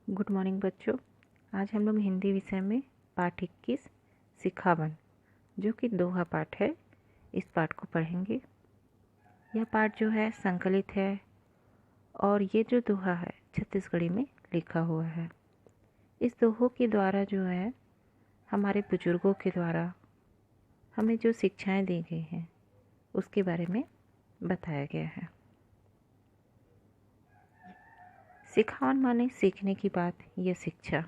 Good morning बच्चों। आज हम लोग हिंदी विषय में पाठ 21 सिखावन जो कि दोहा पाठ है, इस पाठ को पढ़ेंगे। यह पाठ जो है संकलित है और ये जो दोहा है छत्तीसगढ़ी में लिखा हुआ है। इस दोहों के द्वारा जो है हमारे बुजुर्गों के द्वारा हमें जो शिक्षाएं दी गई हैं उसके बारे में बताया गया है। सिखावन माने सीखने की बात, यह शिक्षा।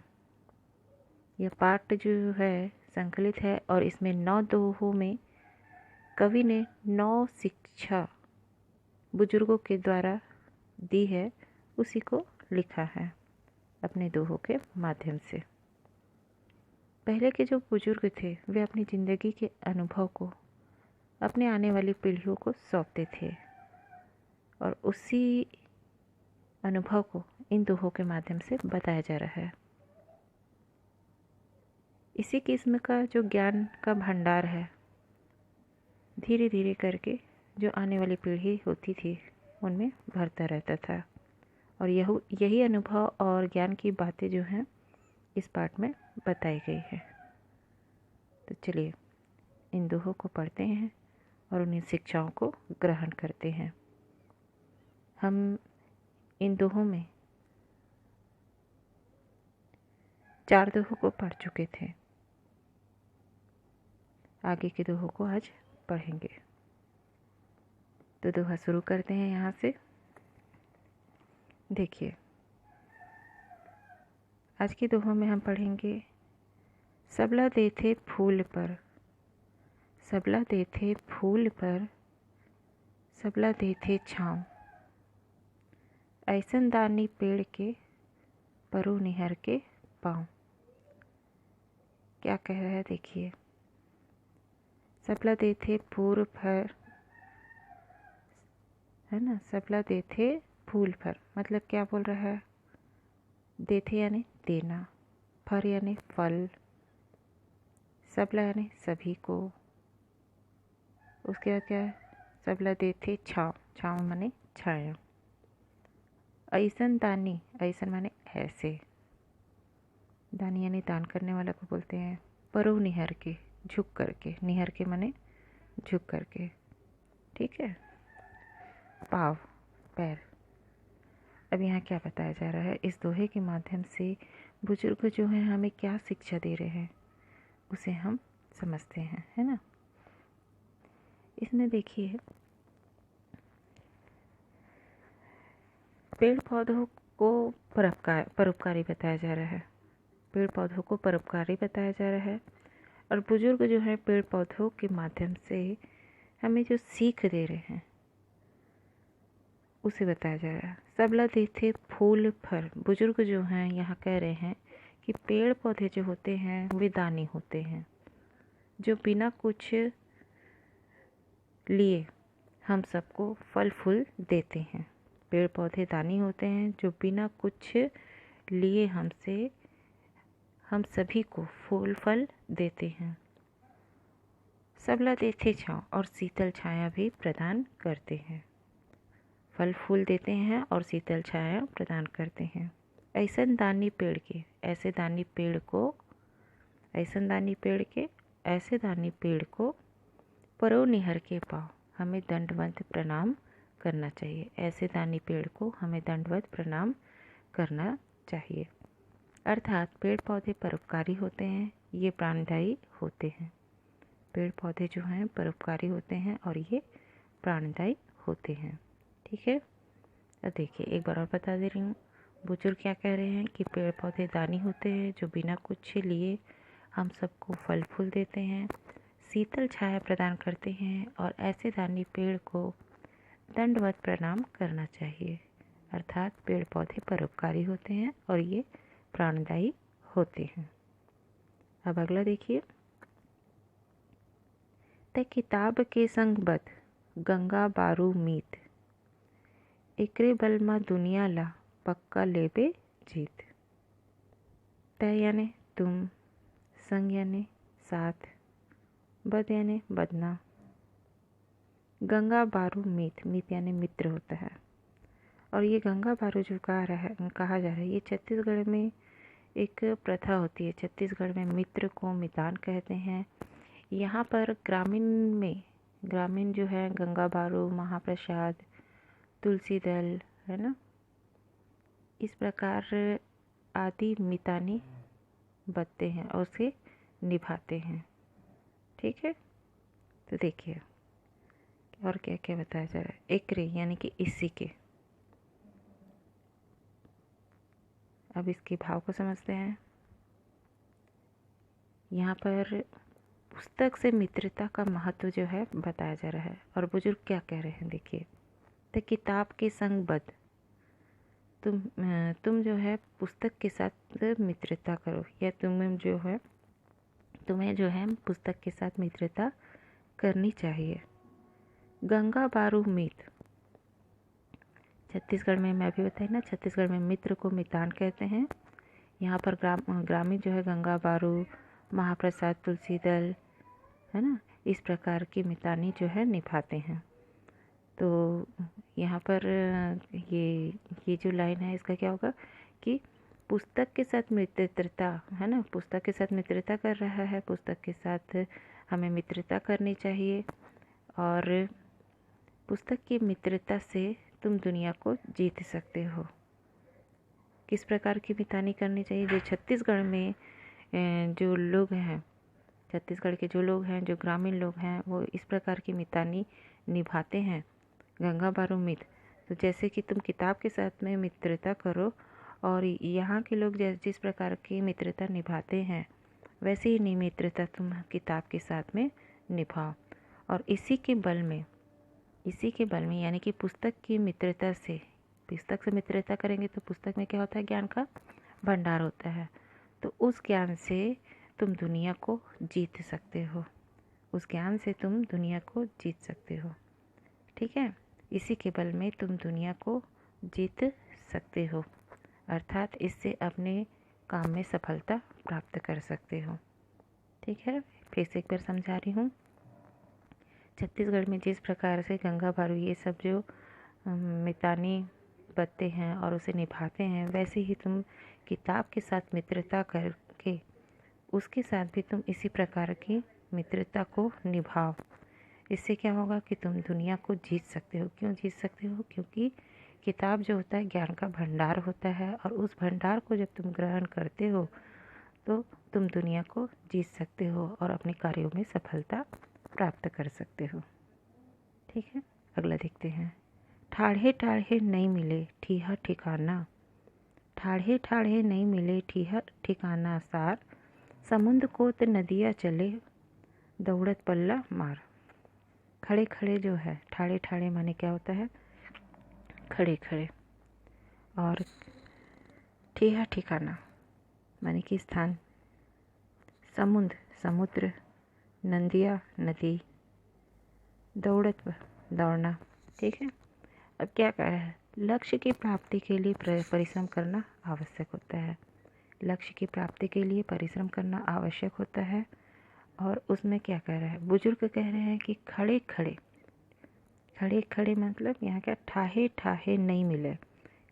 यह पाठ जो है संकलित है और इसमें 9 दोहों में कवि ने 9 शिक्षा बुजुर्गों के द्वारा दी है, उसी को लिखा है अपने दोहों के माध्यम से। पहले के जो बुजुर्ग थे वे अपनी ज़िंदगी के अनुभव को अपने आने वाली पीढ़ियों को सौंपते थे और उसी अनुभव को इन दोहों के माध्यम से बताया जा रहा है। इसी किस्म का जो ज्ञान का भंडार है धीरे धीरे करके जो आने वाली पीढ़ी होती थी उनमें भरता रहता था और यही अनुभव और ज्ञान की बातें जो हैं इस पाठ में बताई गई है। तो चलिए इन दोहों को पढ़ते हैं और उन्हीं शिक्षाओं को ग्रहण करते हैं। हम इन दोहों में 4 दोहों को पढ़ चुके थे, आगे के दोहों को आज पढ़ेंगे। तो दोहा शुरू करते हैं यहाँ से। देखिए आज के दोहों में हम पढ़ेंगे, सबला देथे फूल पर, सबला देथे फूल पर, सबला देथे छाँव, ऐसन दानी पेड़ के परो निहर के पाँव। क्या कह रहा है देखिए, सबला देथे फूल पर, है ना, सबला देथे फूल पर मतलब क्या बोल रहा है, देथे यानी देना, फर यानी फल, सबला यानी सभी को, उसके बाद क्या है, सबला देथे छाँव, छाँव माने छाया, ऐसन दानी, ऐसन माने ऐसे, दानी यानी दान करने वाला को बोलते हैं, परो निहर के झुक करके, निहर के माने झुक करके, ठीक है, पाँव पैर। अब यहाँ क्या बताया जा रहा है, इस दोहे के माध्यम से बुजुर्ग जो हैं हमें क्या शिक्षा दे रहे हैं उसे हम समझते हैं, है ना। इसमें देखिए पेड़ पौधों को परोपकारी बताया जा रहा है, पेड़ पौधों को परोपकारी बताया जा रहा है और बुजुर्ग जो है पेड़ पौधों के माध्यम से हमें जो सीख दे रहे हैं उसे बताया जा रहा है। सबला देथे फूल फल, बुजुर्ग जो हैं यहाँ कह रहे हैं कि पेड़ पौधे जो होते हैं वे दानी होते हैं, जो बिना कुछ लिए हम सबको फल फूल देते हैं। पेड़ पौधे दानी होते हैं जो बिना कुछ लिए हम सभी को फूल फल देते हैं। सबला देथे छाँव, और शीतल छाया भी प्रदान करते हैं, फल फूल देते हैं और शीतल छाया प्रदान करते हैं। ऐसन दानी पेड़ के, ऐसे दानी पेड़ को, ऐसन दानी पेड़ के, ऐसे दानी पेड़ को परो निहर के पाँव, हमें दंडवत प्रणाम करना चाहिए। ऐसे दानी पेड़ को हमें दंडवत प्रणाम करना चाहिए। अर्थात पेड़ पौधे परोपकारी होते हैं, ये प्राणदायी होते हैं। पेड़ पौधे जो हैं परोपकारी होते हैं और ये प्राणदायी होते हैं, ठीक है। अब देखिए एक बार और बता दे रही हूँ, बुजुर्ग क्या कह रहे हैं कि पेड़ पौधे दानी होते हैं जो बिना कुछ लिए हम सबको फल फूल देते हैं, शीतल छाया प्रदान करते हैं और ऐसे दानी पेड़ को दंडवत प्रणाम करना चाहिए। अर्थात पेड़ पौधे परोपकारी होते हैं और ये प्राणदायी होते हैं। अब अगला देखिए, ते किताब के संग बद, गंगा बारू मीत, एकरे बल मा दुनिया ला पक्का लेबे जीत। तय यानी तुम, संग यानी साथ, बद यानी बदना, गंगा बारू मीत, मीत यानी मित्र होता है, और ये गंगा बारू जो कहा जा रहा है, ये छत्तीसगढ़ में एक प्रथा होती है। छत्तीसगढ़ में मित्र को मितान कहते हैं। यहाँ पर ग्रामीण जो है गंगा बारू, महाप्रसाद, तुलसी दल, है ना, इस प्रकार आदि मितानी बत्ते हैं और उसे निभाते हैं। ठीक है, तो देखिए और क्या क्या बताया जा रहा है। एकरे यानी कि इसी के, अब इसके भाव को समझते हैं। यहाँ पर पुस्तक से मित्रता का महत्व जो है बताया जा रहा है। और बुजुर्ग क्या कह रहे हैं, देखिए। तो किताब के संग बद्ध, तुम जो है पुस्तक के साथ मित्रता करो, या तुम्हें जो है पुस्तक के साथ मित्रता करनी चाहिए। गंगा बारू मित, छत्तीसगढ़ में मैं अभी बताई ना, छत्तीसगढ़ में मित्र को मितान कहते हैं। यहाँ पर ग्रामीण जो है गंगा बारू, महाप्रसाद, तुलसी दल, है ना, इस प्रकार की मितानी जो है निभाते हैं। तो यहाँ पर ये जो लाइन है इसका क्या होगा कि पुस्तक के साथ मित्रता, है ना, पुस्तक के साथ मित्रता कर रहा है, पुस्तक के साथ हमें मित्रता करनी चाहिए। और पुस्तक की मित्रता से तुम दुनिया को जीत सकते हो। किस प्रकार की मितानी करनी चाहिए? जो छत्तीसगढ़ में जो लोग हैं, छत्तीसगढ़ के जो लोग हैं, जो ग्रामीण लोग हैं, वो इस प्रकार की मितानी निभाते हैं। गंगा बारू मित, तो जैसे कि तुम किताब के साथ में मित्रता करो, और यहाँ के लोग जिस प्रकार की मित्रता निभाते हैं, वैसे ही मित्रता तुम किताब के साथ में निभाओ। और इसी के बल में यानी कि पुस्तक की मित्रता से, पुस्तक से मित्रता करेंगे तो पुस्तक में क्या होता है, ज्ञान का भंडार होता है। तो उस ज्ञान से तुम दुनिया को जीत सकते हो, उस ज्ञान से तुम दुनिया को जीत सकते हो। ठीक है, इसी के बल में तुम दुनिया को जीत सकते हो, अर्थात इससे अपने काम में सफलता प्राप्त कर सकते हो। ठीक है, फिर से एक बार समझा रही हूँ। छत्तीसगढ़ में जिस प्रकार से गंगा बारू ये सब जो मितानी बत्ते हैं और उसे निभाते हैं, वैसे ही तुम किताब के साथ मित्रता करके उसके साथ भी तुम इसी प्रकार की मित्रता को निभाओ। इससे क्या होगा कि तुम दुनिया को जीत सकते हो। क्यों जीत सकते हो? क्योंकि किताब जो होता है ज्ञान का भंडार होता है, और उस भंडार को जब तुम ग्रहण करते हो तो तुम दुनिया को जीत सकते हो और अपने कार्यों में सफलता प्राप्त कर सकते हो। ठीक है, अगला देखते हैं। ठाढ़े ठाढ़े नहीं मिले ठीहा ठिकाना, ठाढ़े ठाढ़े नहीं मिले ठीहा ठिकाना सार, समुद्र को तो नदिया चले दौड़त पल्ला मार। खड़े खड़े जो है, ठाढ़े ठाढ़े माने क्या होता है, खड़े खड़े, और ठीहा ठिकाना माने कि स्थान, समुद्र, नदिया नदी, दौड़त दौड़ना। ठीक है, अब क्या कह रहा है, लक्ष्य की प्राप्ति के लिए परिश्रम करना आवश्यक होता है। लक्ष्य की प्राप्ति के लिए परिश्रम करना आवश्यक होता है। और उसमें क्या कह रहा है, बुजुर्ग कह रहे हैं कि खड़े खड़े मतलब यहाँ क्या, ठाहे ठाहे नहीं मिले,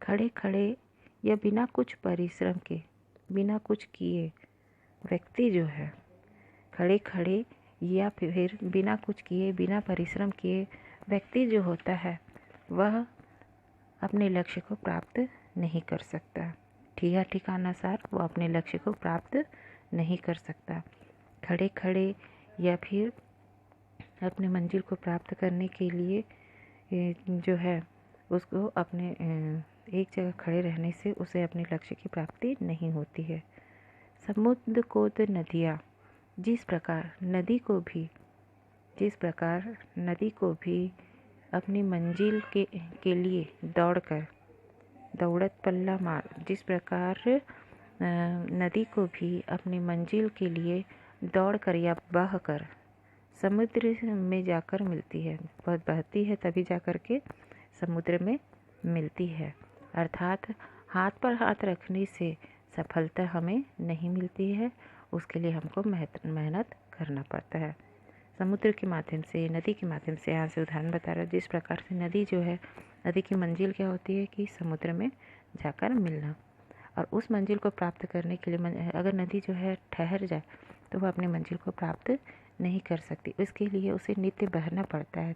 खड़े खड़े या बिना कुछ परिश्रम के, बिना कुछ किए व्यक्ति जो है, खड़े खड़े या फिर बिना कुछ किए, बिना परिश्रम किए व्यक्ति जो होता है, वह अपने लक्ष्य को प्राप्त नहीं कर सकता। ठीहा ठिकाना सार, वो अपने लक्ष्य को प्राप्त नहीं कर सकता। खड़े खड़े या फिर अपने मंजिल को प्राप्त करने के लिए जो है उसको अपने एक जगह खड़े रहने से उसे अपने लक्ष्य की प्राप्ति नहीं होती है। समुद्र को तो नदियाँ, जिस प्रकार नदी को भी अपनी मंजिल के लिए दौड़त पल्ला मार, जिस प्रकार नदी को भी अपनी मंजिल के लिए दौड़कर या बहकर समुद्र में जाकर मिलती है, बहुत बहती है तभी जाकर के समुद्र में मिलती है। अर्थात हाथ पर हाथ रखने से सफलता हमें नहीं मिलती है, उसके लिए हमको मेहनत करना पड़ता है। समुद्र के माध्यम से, नदी के माध्यम से, यहाँ से उदाहरण बता रहा है। जिस प्रकार से नदी जो है, नदी की मंजिल क्या होती है कि समुद्र में जाकर मिलना, और उस मंजिल को प्राप्त करने के लिए अगर नदी जो है ठहर जाए तो वह अपनी मंजिल को प्राप्त नहीं कर सकती। इसके लिए उसे नित्य बहना पड़ता है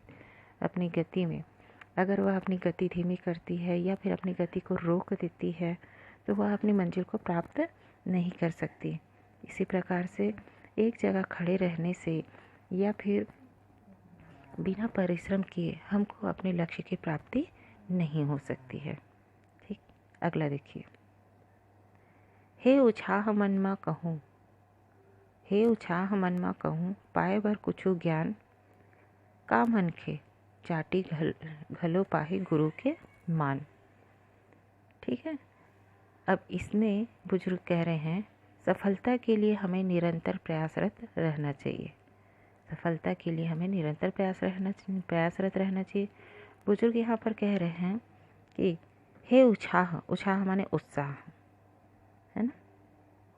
अपनी गति में। अगर वह अपनी गति धीमी करती है या फिर अपनी गति को रोक देती है तो वह अपनी मंजिल को प्राप्त नहीं कर सकती। इसी प्रकार से एक जगह खड़े रहने से या फिर बिना परिश्रम किए हमको अपने लक्ष्य की प्राप्ति नहीं हो सकती है। ठीक, अगला देखिए। हे उत्साह मन में कहूँ, हे उत्साह मन में कहूँ, पाए बर कुछु ज्ञान, का मनखे चाटी घलो पाही गुरु के मान। ठीक है, अब इसमें बुजुर्ग कह रहे हैं सफलता के लिए हमें निरंतर प्रयासरत रहना चाहिए। सफलता के लिए हमें निरंतर प्रयासरत रहना चाहिए। बुजुर्ग यहाँ पर कह रहे हैं कि हे उत्साह, उत्साह माने उत्साह, है ना,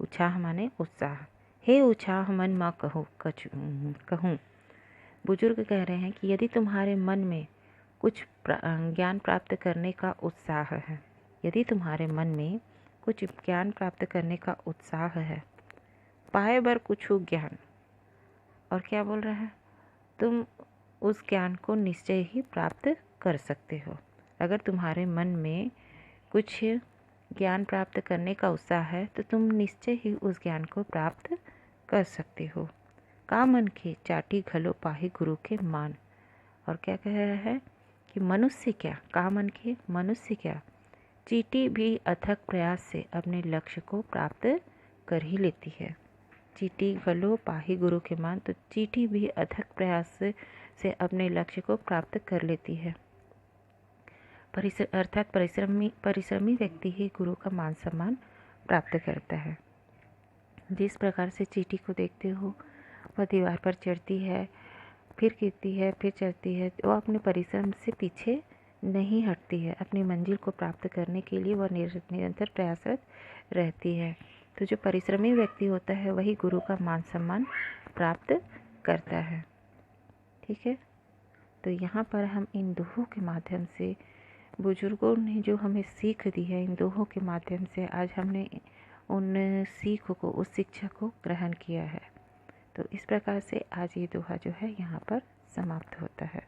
उत्साह माने उत्साह। हे उत्साह मन में कहूँ, बुजुर्ग कह रहे हैं कि यदि तुम्हारे मन में कुछ ज्ञान प्राप्त करने का उत्साह है, यदि तुम्हारे मन में कुछ ज्ञान प्राप्त करने का उत्साह है, पाए बर कुछ ज्ञान, और क्या बोल रहा है, तुम उस ज्ञान को निश्चय ही प्राप्त कर सकते हो। अगर तुम्हारे मन में कुछ ज्ञान प्राप्त करने का उत्साह है तो तुम निश्चय ही उस ज्ञान को प्राप्त कर सकते हो। का मन के चाटी घलो पाही गुरु के मान, और क्या कह रहा है कि मनुष्य क्या, का मन के मनुष्य क्या, चींटी भी अथक प्रयास से अपने लक्ष्य को प्राप्त कर ही लेती है। चींटी घलो पाही गुरु के मान, तो चींटी भी अथक प्रयास से अपने लक्ष्य को प्राप्त कर लेती है। अर्थात परिश्रमी व्यक्ति ही गुरु का मान सम्मान प्राप्त करता है। जिस प्रकार से चींटी को देखते हो, वह दीवार पर चढ़ती है, फिर गिरती है, फिर चढ़ती है, वह अपने परिश्रम से पीछे नहीं हटती है। अपनी मंजिल को प्राप्त करने के लिए वह निरंतर प्रयासरत रहती है। तो जो परिश्रमी व्यक्ति होता है वही गुरु का मान सम्मान प्राप्त करता है। ठीक है, तो यहाँ पर हम इन दोहों के माध्यम से, बुजुर्गों ने जो हमें सीख दी है, इन दोहों के माध्यम से आज हमने उन सीख को, उस शिक्षा को ग्रहण किया है। तो इस प्रकार से आज ये दोहा जो है यहाँ पर समाप्त होता है।